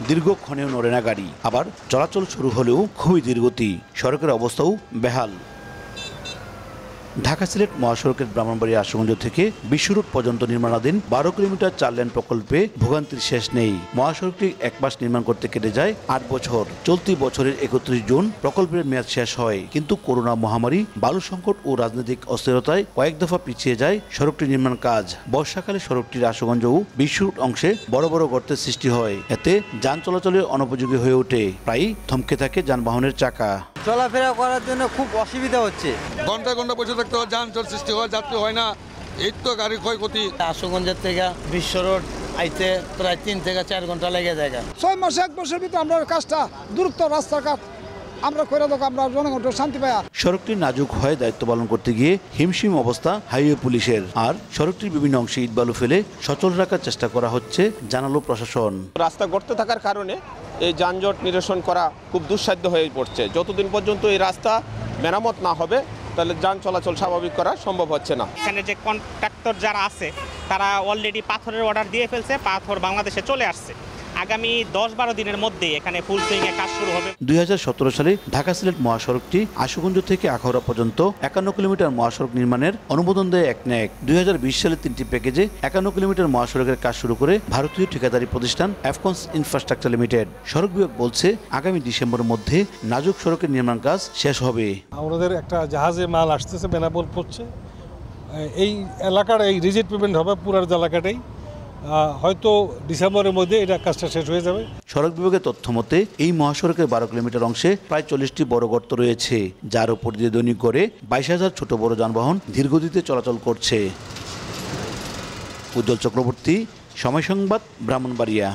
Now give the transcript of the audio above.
দীর্ঘক্ষণেও নড়ে না গাড়ি, আবার চলাচল শুরু হলেও খুবই ধীরগতি। সড়কের অবস্থাও বেহাল। ঢাকা সিলেট মহাসড়কের ব্রাহ্মণবাড়িয়া আশুগঞ্জ থেকে বিশ্ব রোড পর্যন্ত নির্মাণাধীন 12 কিলোমিটার 4 লেন প্রকল্পে ভোগান্তির শেষ নেই। মহাসড়কটি 1 মাস নির্মাণ করতে কেটে যায় 8 বছর। চলতি বছরের 31 জুন প্রকল্পের মেয়াদ শেষ হয়, কিন্তু করোনা মহামারী, বালু সংকট ও রাজনৈতিক অস্থিরতায় কয়েক দফা পিছিয়ে যায় সড়কটি নির্মাণ কাজ। বর্ষাকালে সড়কটির আশুগঞ্জ ও বিশ্ব রোড অংশে বড় বড় গর্তের সৃষ্টি হয়। এতে যান চলাচলের অনুপযোগী হয়ে ওঠে, প্রায়ই থমকে থাকে যানবাহনের চাকা। চলাফেরা করার জন্য খুব অসুবিধা হচ্ছে। ঘন্টা ঘন্টা বসে থাকতে হয়, যানজট সৃষ্টি হয়, যাত্রী হয় না, এই তো গাড়ির ক্ষয়ক্ষতি। আশুগঞ্জের থেকে বিশ্ব রোড আইতে প্রায় 3 থেকে 4 ঘন্টা লেগে যায়। 6 মাস 1 বছরের ভিতরে আমরা কাজটা দ্রুত রাস্তাঘাট আমরা করে দেবো, আমরা জনগণ শান্তি পাই। সড়কটি নাজুক হয়ে দায়িত্ব পালন করতে গিয়ে হিমশিম অবস্থা হাইওয়ে পুলিশের। আর সড়কটির বিভিন্ন অংশে ইট বালু ফেলে সচল রাখার চেষ্টা করা হচ্ছে, জানালো প্রশাসন। রাস্তা গর্তে থাকার কারণে এই যানজট নিরসন করা খুব দুঃসাধ্য হয়ে পড়ছে। যতদিন পর্যন্ত এই রাস্তা মেরামত না হবে, তাহলে যান চলাচল স্বাভাবিক করা সম্ভব হচ্ছে না। এখানে যে কন্ট্রাক্টর যারা আছে তারা অলরেডি পাথরের অর্ডার দিয়ে ফেলছে, পাথর বাংলাদেশে চলে আসছে। আগামী 10-12 দিনের মধ্যে এখানে ফুল সুইংয়ে কাজ শুরু হবে। 2017 সালে ঢাকা সিলেট মহাসড়কটি আশুগঞ্জ থেকে আখাউড়া পর্যন্ত 51 কিলোমিটার মহাসড়ক নির্মাণের অনুমোদন দেয় একনেক। 2020 সালে 3টি প্যাকেজে 51 কিলোমিটার মহাসড়কের কাজ শুরু করে ভারতীয় ঠিকাদারি প্রতিষ্ঠান এফকনস ইনফ্রাস্ট্রাকচার লিমিটেড। সড়ক বিভাগ বলছে আগামী ডিসেম্বরের মধ্যে নাজুক সড়কের নির্মাণ কাজ শেষ হবে। আমাদের একটা জাহাজে মাল আসতেছে, বেনাপোল পড়ছে, এই এলাকার এই রিজেক্ট পেমেন্ট হবে পুরার এলাকাটাই, হয়তো ডিসেম্বরের মধ্যে এটা কাজটা শেষ হয়ে যাবে। সড়ক বিভাগের তথ্য মতে এই মহাসড়কের 12 কিলোমিটার অংশে প্রায় 40টি বড় গর্ত রয়েছে, যার উপর দিয়ে দৈনিক গড়ে 22,000 ছোট বড় যানবাহন ধীরগতিতে চলাচল করছে। উজ্জ্বল চক্রবর্তী, সময় সংবাদ, ব্রাহ্মণবাড়িয়া।